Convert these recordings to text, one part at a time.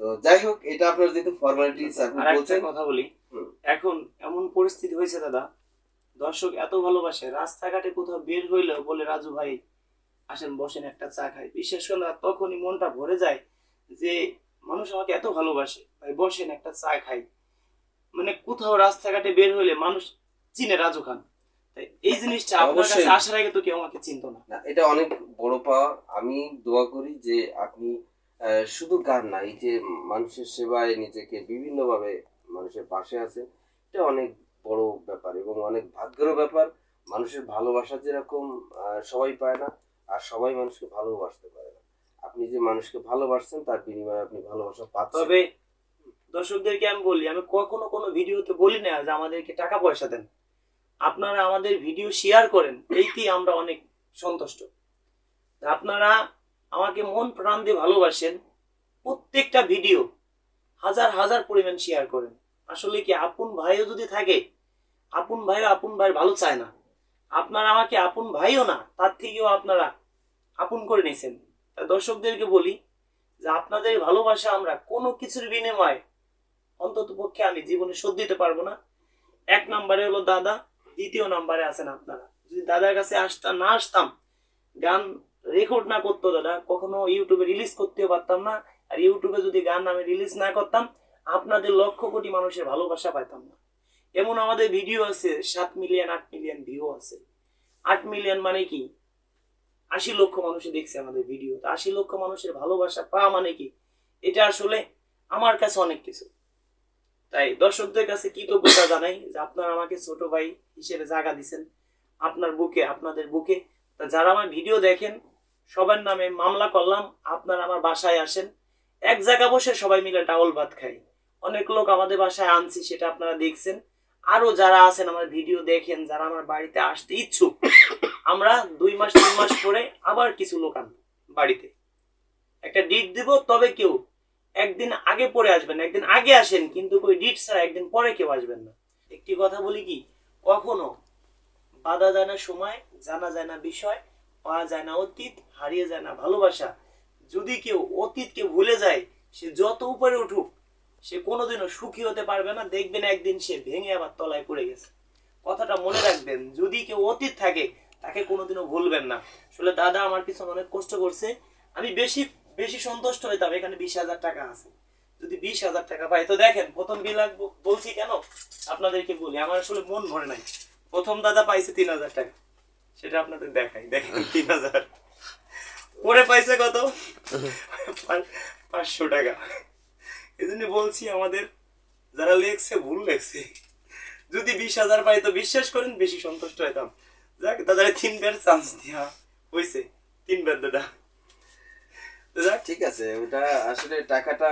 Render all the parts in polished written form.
তো যাই হোক, এটা আপনার যেহেতু ফর্মালিটিস আপনি আর একটা বলছেন। কথা বলি, এখন এমন পরিস্থিতি হয়েছে দাদা, দর্শক এত ভালোবাসে, রাস্তাঘাটে কোথাও বের হইলেও বলে রাজু ভাই আসেন বসেন একটা চা খাই। বিশেষ করে তখনই মনটা ভরে যায় যে মানুষ আমাকে এত ভালোবাসে, ভাই বসেন একটা চা খাই। মানে কোথাও রাস্তাঘাটে বের হইলে মানুষ চিনে রাজু খান। তাই এই জিনিসটা আপনার কাছে অবশ্যই আসার আগে তো কেউ আমাকে চিনতো না। না, এটা অনেক বড় পাওয়া। আমি দোয়া করি যে আপনি শুধু গান না, এই যে মানুষের সেবায় নিজেকে বিভিন্নভাবে মানুষের পাশে আছেন, এটা অনেক বড় ব্যাপার এবং অনেক ভাগ্যেরও ব্যাপার। মানুষের ভালোবাসা যেরকম সবাই পায় না, আর সবাই মানুষকে ভালোবাসতে পারে না। আপনি যে মানুষকে ভালোবাসছেন তার বিনিময়ে আপনি ভালোবাসা পাচ্ছেন। তবে দর্শকদেরকে আমি বলি, আমি কখনো কোনো ভিডিওতে বলি না যে আমাদেরকে টাকা পয়সা দেন। আপনারা আমাদের ভিডিও শেয়ার করেন, এইতেই আমরা অনেক সন্তুষ্ট। আপনারা আমাকে মন প্রাণ দিয়ে ভালোবাসেন, প্রত্যেকটা ভিডিও হাজার হাজার পরিমাণ শেয়ার করেন। আসলে কি, আপন ভাইও যদি থাকে, আপন ভাইয়ের ভালো চায় না। আপনারা আমাকে আপন ভাইও না, তার থেকেও আপনারা আপন করে নিয়েছেন। দর্শকদেরকে বলি যে আপনাদের ভালোবাসা আমরা কোনো কিছুর বিনিময়ে অন্তত পক্ষে আমি জীবনে শোধ দিতে পারবো না। এক নম্বরে হলো দাদা, দ্বিতীয় নম্বরে আছেন আপনারা। যদি দাদার কাছে না আসতাম, গান রেকর্ড না করতো দাদা, কখনো ইউটিউবে রিলিজ করতেও পারতাম না। আর ইউটিউবে যদি গান আমি রিলিজ না করতাম, আপনাদের লক্ষ কোটি মানুষের ভালোবাসা পাইতাম না। এমন আমাদের ভিডিও আছে 7 মিলিয়ন 8 মিলিয়ন ভিউ আছে। 8 মিলিয়ন মানে কি, 80 লক্ষ মানুষে দেখছে আমাদের ভিডিও। 80 লক্ষ মানুষের ভালোবাসা পাওয়া মানে কি, এটা আসলে আমার কাছে অনেক কিছু। তাই দর্শকদের কাছে কৃতজ্ঞতা জানাই যে আপনারা আমাকে ছোট ভাই হিসেবে জায়গা দিচ্ছেন আপনার বুকে, আপনাদের বুকে। যারা আমার ভিডিও দেখেন সবার নামে মামলা করলাম, আপনারা আমার বাসায় আসেন, এক জায়গা বসে সবাই মিলে ডাউল ভাত খাই। অনেক লোক আমাদের বাসায় আনছি, সেটা আপনারা দেখছেন। আরো যারা আছেন আমার ভিডিও দেখেন, যারা আমার বাড়িতে আসতে ইচ্ছুক, আমরা 2 মাস 3 মাস পরে আবার কিছু লোক আনবো বাড়িতে। একটা ডিট দিব, তবে কেউ একদিন আগে পরে আসবেন, একদিন আগে আসেন, কিন্তু ওই ডিট ছাড়া একদিন পরে কেউ আসবেন না। একটি কথা বলি কি, কখনো বাধা যায় না সময়, জানা যায় না বিষয়, পাওয়া যায় না অতীত, হারিয়ে যায় না ভালোবাসা। যদি কেউ অতীতকে ভুলে যায়, সে যত উপরে উঠুক, সে কোনোদিনও সুখী হতে পারবে না। দেখবেন একদিন সে ভেঙে আবার তলায় পড়ে গেছে। কথাটা মনে রাখবেন, যদি কেউ অতীত থাকে তাকে কোনোদিনও ভুলবেন না। আসলে দাদা আমার পিছনে অনেক কষ্ট করছে। আমি বেশি বেশি সন্তুষ্ট হইতাম এখানে 20,000 টাকা আছে, যদি 20,000 টাকা পাই। তো দেখেন প্রথম বিলাক বলছি কেন আপনাদেরকে বলি, আমার আসলে মন ভরে নাই। প্রথম দাদা পাইছে 3,000 টাকা, সেটা আপনাদের দেখাই, দেখেন 3,000। পরে পাইছে কত, 500 টাকা। এই জন্য বলছি আমাদের যারা লেখছে ভুল লেখছে। যদি 20,000 পাই তো বিশ্বাস করেন বেশি সন্তুষ্ট হইতাম। যাক, দাদারে 3বার চান্স দিয়া হয়েছে, 3বার দাদা। ঠিক আছে, ওটা আসলে টাকাটা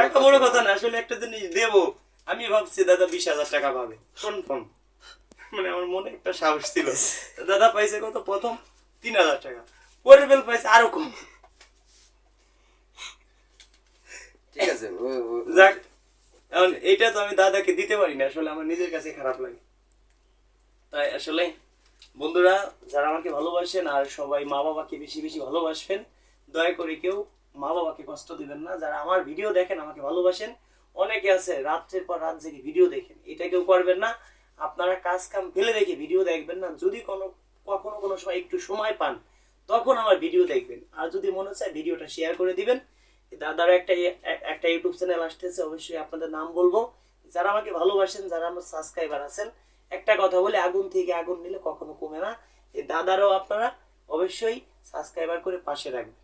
টাকা বড় কথা না, আসলে একটা জিনিস দেবো। আমি ভাবছি দাদা 20,000 টাকা পাবে কনফার্ম, মানে আমার মনে একটা সাহস ছিল। দাদা পাইছে কত, প্রথম 3,000 টাকা, পরের বেল পাইছে আরো কম। ঠিক আছে, যাক, এখন এইটা তো আমি দাদাকে দিতে পারি না, আসলে আমার নিজের কাছে খারাপ লাগে। তাই আসলে বন্ধুরা, যারা আমাকে ভালোবাসেন আর সবাই মা বাবাকে বেশি বেশি ভালোবাসবেন, দয়া করে কেউ মা বাবাকে কষ্ট দিবেন না। যারা আমার ভিডিও দেখেন, আমাকে ভালোবাসেন, অনেকে আছে রাত্রের পর রাত জেগে ভিডিও দেখেন, এটা কেউ করবেন না। আপনারা কাজ কাম ফেলে রেখে ভিডিও দেখবেন না। যদি কখনো কোনো সময় একটু সময় পান, তখন আমার ভিডিও দেখবেন। আর যদি মনে চায় ভিডিওটা শেয়ার করে দিবেন। দাদার একটা ইউটিউব চ্যানেল আসতেছে, অবশ্যই আপনাদের নাম বলবো। যারা আমাকে ভালোবাসেন, যারা আমার সাবস্ক্রাইবার আছেন, একটা কথা বলে, আগুন থেকে আগুন নিলে কখনো কমে না। এই দাদারও আপনারা অবশ্যই সাবস্ক্রাইবার করে পাশে রাখবেন।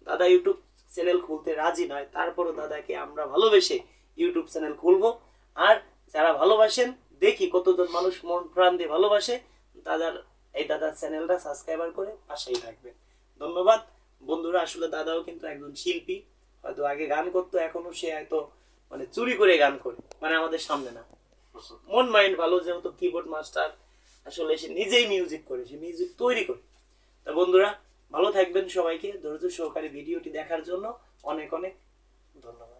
দাদা ইউটিউব চ্যানেল খুলতে রাজি নয়, তারপরও দাদাকে আমরা ভালোবেসে ইউটিউব চ্যানেল খুলবো। আর যারা ভালোবাসেন, দেখি কতজন মানুষ মন প্রাণ দিয়ে ভালোবাসে, দাদার চ্যানেলটা সাবস্ক্রাইবার করে পাশেই থাকবেন। ধন্যবাদ বন্ধুরা। আসলে দাদাও কিন্তু একজন শিল্পী, হয়তো আগে গান করতো, এখনো সে হয়তো মানে চুরি করে গান করে, মানে আমাদের সামনে না। মন মাইন্ড ভালো, যেহেতু কিবোর্ড মাস্টার, আসলে সে নিজেই মিউজিক করে, সে মিউজিক তৈরি করে। তা বন্ধুরা, ভালো থাকবেন। সবাইকে ধৈর্য সহকারে ভিডিওটি দেখার জন্য অনেক অনেক ধন্যবাদ।